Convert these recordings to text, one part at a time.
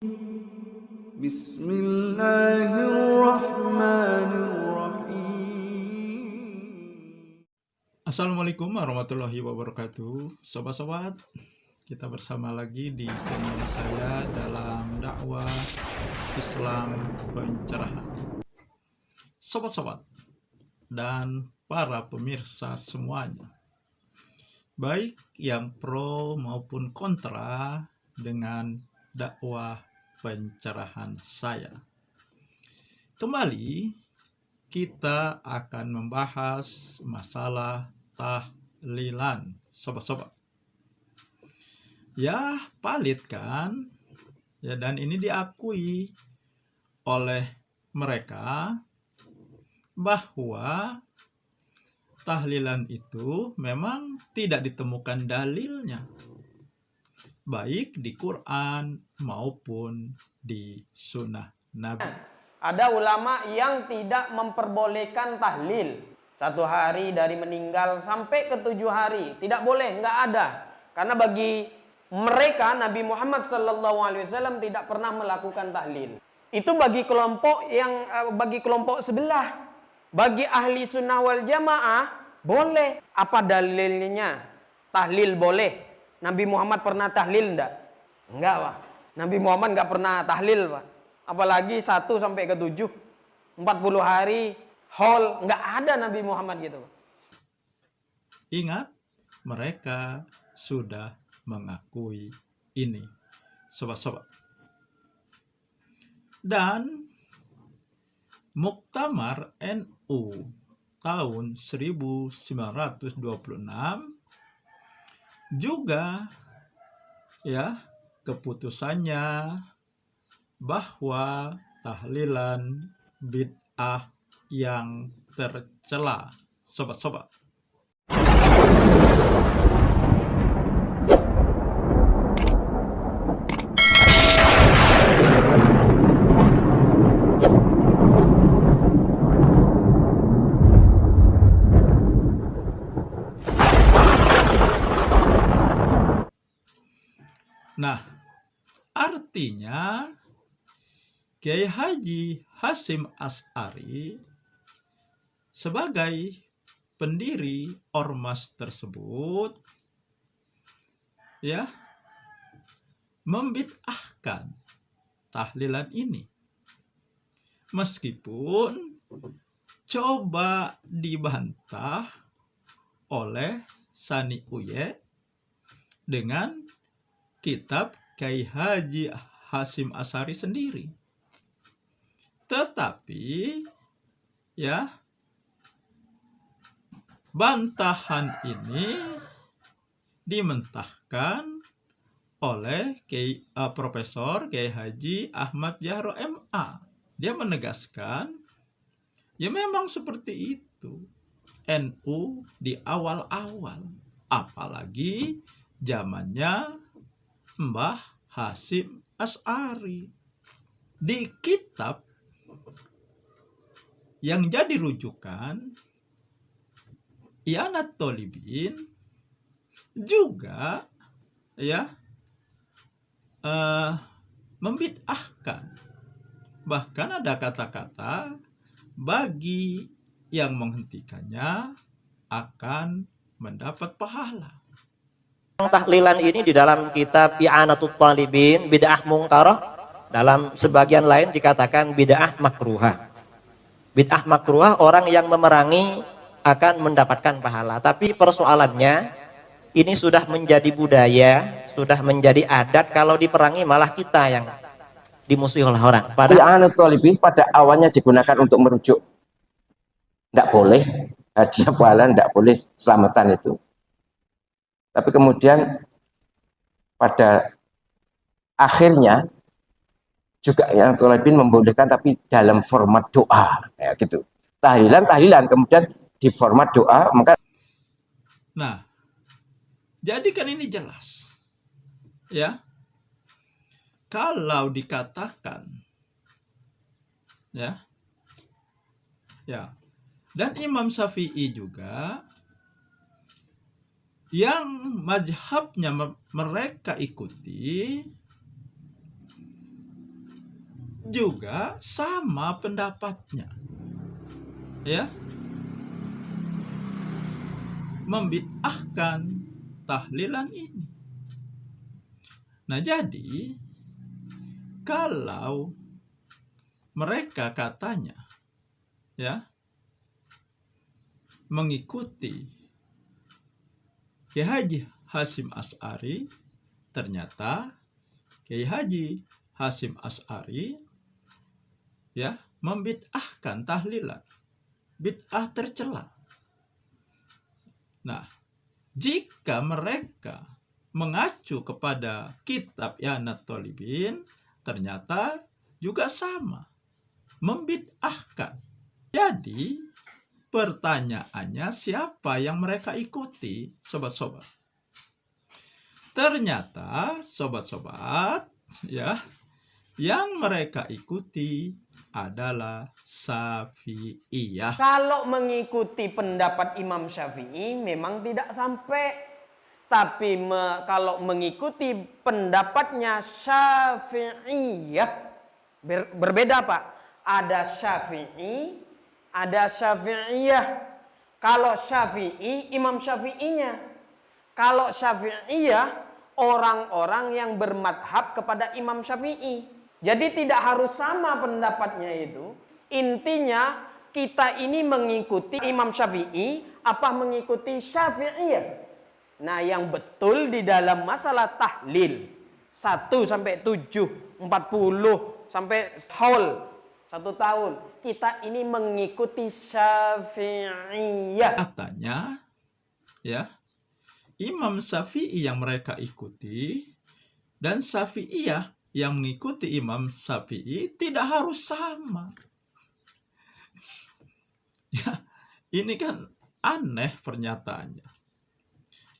Bismillahirrahmanirrahim. Assalamualaikum warahmatullahi wabarakatuh. Sobat-sobat, kita bersama lagi di channel saya dalam dakwah Islam pencerahan. Sobat-sobat dan para pemirsa semuanya, baik yang pro maupun kontra dengan dakwah pencerahan saya. Kembali kita akan membahas masalah tahlilan, sobat-sobat. Ya, valid kan? Ya, dan ini diakui oleh mereka bahwa tahlilan itu memang tidak ditemukan dalilnya, baik di Quran maupun di sunnah Nabi. Ada ulama yang tidak memperbolehkan tahlil 1 hari dari meninggal sampai ke 7 hari. Tidak boleh, nggak ada. Karena bagi mereka Nabi Muhammad SAW tidak pernah melakukan tahlil. Itu bagi kelompok sebelah. Bagi ahli sunnah wal jamaah boleh. Apa dalilnya? Tahlil boleh. Nabi Muhammad pernah tahlil enggak? Enggak, Pak. Nabi Muhammad enggak pernah tahlil, Pak. Apalagi 1 sampai ke 7. 40 hari haul, enggak ada Nabi Muhammad gitu, Pak. Ingat, mereka sudah mengakui ini, sobat-sobat. Dan Muktamar NU tahun 1926 juga ya keputusannya bahwa tahlilan bid'ah yang tercela, sobat-sobat. Nah, artinya Kiai Haji Hasyim Asy'ari sebagai pendiri ormas tersebut ya membid'ahkan tahlilan ini. Meskipun coba dibantah oleh Sani Uye dengan kitab Kiai Haji Hasyim Asy'ari sendiri. Tetapi ya bantahan ini dimentahkan oleh Profesor Kiai Haji Ahmad Jahro MA. Dia menegaskan ya memang seperti itu NU di awal-awal, apalagi zamannya Mbah Hasyim Asy'ari. Di kitab yang jadi rujukan I'anat Thalibin juga ya membid'ahkan. Bahkan ada kata-kata bagi yang menghentikannya akan mendapat pahala. Tahlilan ini di dalam kitab I'anatul Talibin bid'ah mungkarah, dalam sebagian lain dikatakan bid'ah makruhah. Bid'ah makruhah orang yang memerangi akan mendapatkan pahala, tapi persoalannya ini sudah menjadi budaya, sudah menjadi adat, kalau diperangi malah kita yang dimusuhi oleh orang. I'anatul Talibin pada awalnya digunakan untuk merujuk, tidak boleh hadiah pahala, tidak boleh selamatan itu. Tapi kemudian pada akhirnya juga yang Talibin membolehkan, tapi dalam format doa, ya gitu. Tahlilan, kemudian di format doa. Maka nah, jadi kan ini jelas, ya. Kalau dikatakan, ya, dan Imam Syafi'i juga yang mazhabnya mereka ikuti juga sama pendapatnya, ya, membid'ahkan tahlilan ini. Nah, jadi kalau mereka katanya, ya, mengikuti Kiai Haji Hasyim Asy'ari, ternyata Kiai Haji Hasyim Asy'ari, ya, membid'ahkan tahlilan, bid'ah tercela. Nah, jika mereka mengacu kepada kitab I'anatul Thalibin, ternyata juga sama, membid'ahkan. Jadi pertanyaannya, siapa yang mereka ikuti, sobat-sobat? Ternyata sobat-sobat, ya, yang mereka ikuti adalah Syafi'iyah. Kalau mengikuti pendapat Imam Syafi'i memang tidak sampai. Tapi kalau mengikuti pendapatnya Syafi'iyah, berbeda Pak. Ada Syafi'i, ada Syafi'iyah. Kalau Syafi'i, Imam Syafi'inya. Kalau Syafi'iyah, orang-orang yang bermadhab kepada Imam Syafi'i. Jadi tidak harus sama pendapatnya itu. Intinya kita ini mengikuti Imam Syafi'i apa mengikuti Syafi'iyah. Nah, yang betul di dalam masalah tahlil 1 sampai 7, 40 sampai haul 1 tahun, kita ini mengikuti Syafi'iyah. Katanya, ya, Imam Syafi'i yang mereka ikuti dan Syafi'iyah yang mengikuti Imam Syafi'i tidak harus sama. Ya, ini kan aneh pernyataannya.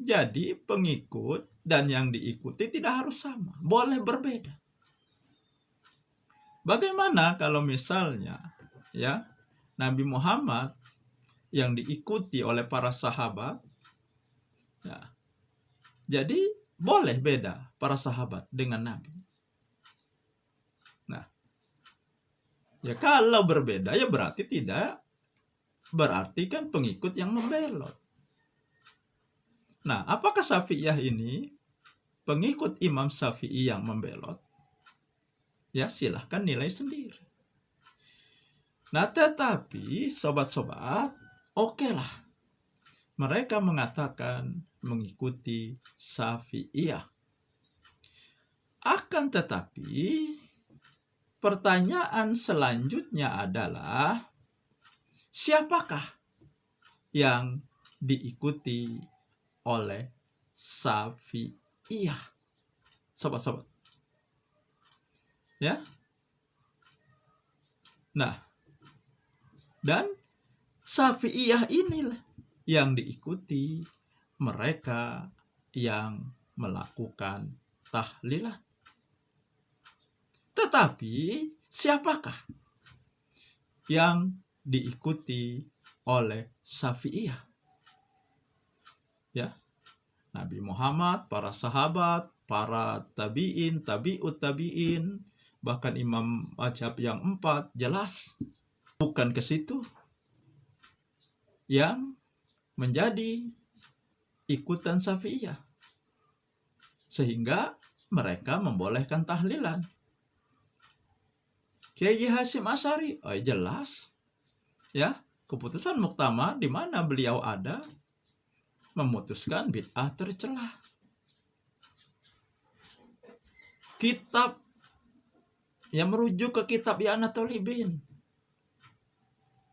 Jadi pengikut dan yang diikuti tidak harus sama, boleh berbeda. Bagaimana kalau misalnya, ya, Nabi Muhammad yang diikuti oleh para sahabat, ya, jadi boleh beda para sahabat dengan Nabi. Nah, ya kalau berbeda ya berarti kan pengikut yang membelot. Nah, apakah Syafi'iyah ini pengikut Imam Syafi'i yang membelot? Ya, silahkan nilai sendiri. Nah, tetapi sobat-sobat, okelah. Mereka mengatakan mengikuti Syafi'iyah. Akan tetapi, pertanyaan selanjutnya adalah, siapakah yang diikuti oleh Syafi'iyah? Sobat-sobat, ya. Nah, dan Syafi'iyah inilah yang diikuti mereka yang melakukan tahlilan. Tetapi siapakah yang diikuti oleh Syafi'iyah? Ya, Nabi Muhammad, para sahabat, para tabi'in, tabi'ut tabi'in, bahkan imam mazhab yang 4, jelas bukan ke situ yang menjadi ikutan Syafi'iyah, sehingga mereka membolehkan tahlilan. Kiai Hasyim Asy'ari, oh jelas, ya, keputusan muktamar di mana beliau ada memutuskan bid'ah tercela. Kitab yang merujuk ke kitab I'anatul Thalibin,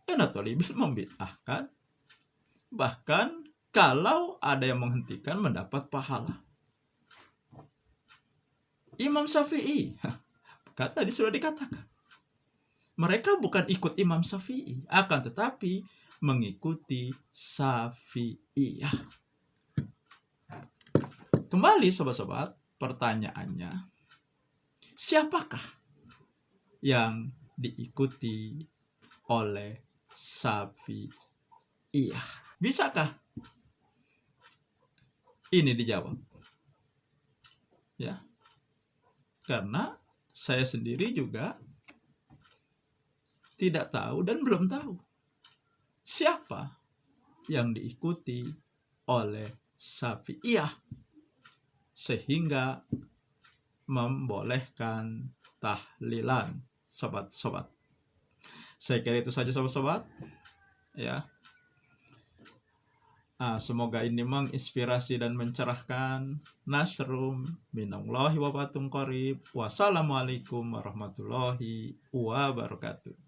I'anatul Thalibin membid'ahkan, bahkan kalau ada yang menghentikan mendapat pahala. Imam Syafi'i, kan tadi sudah dikatakan, mereka bukan ikut Imam Syafi'i, akan tetapi mengikuti Syafi'iyah. Kembali sobat-sobat, pertanyaannya, siapakah yang diikuti oleh Syafi'iyah? Bisakah ini dijawab? Ya, karena saya sendiri juga tidak tahu dan belum tahu siapa yang diikuti oleh Syafi'iyah sehingga membolehkan tahlilan. Sobat-sobat, saya kira itu saja sobat-sobat ya. Semoga ini menginspirasi dan mencerahkan. Nasrum minallahi wa batum qarib. Wassalamualaikum warahmatullahi wabarakatuh.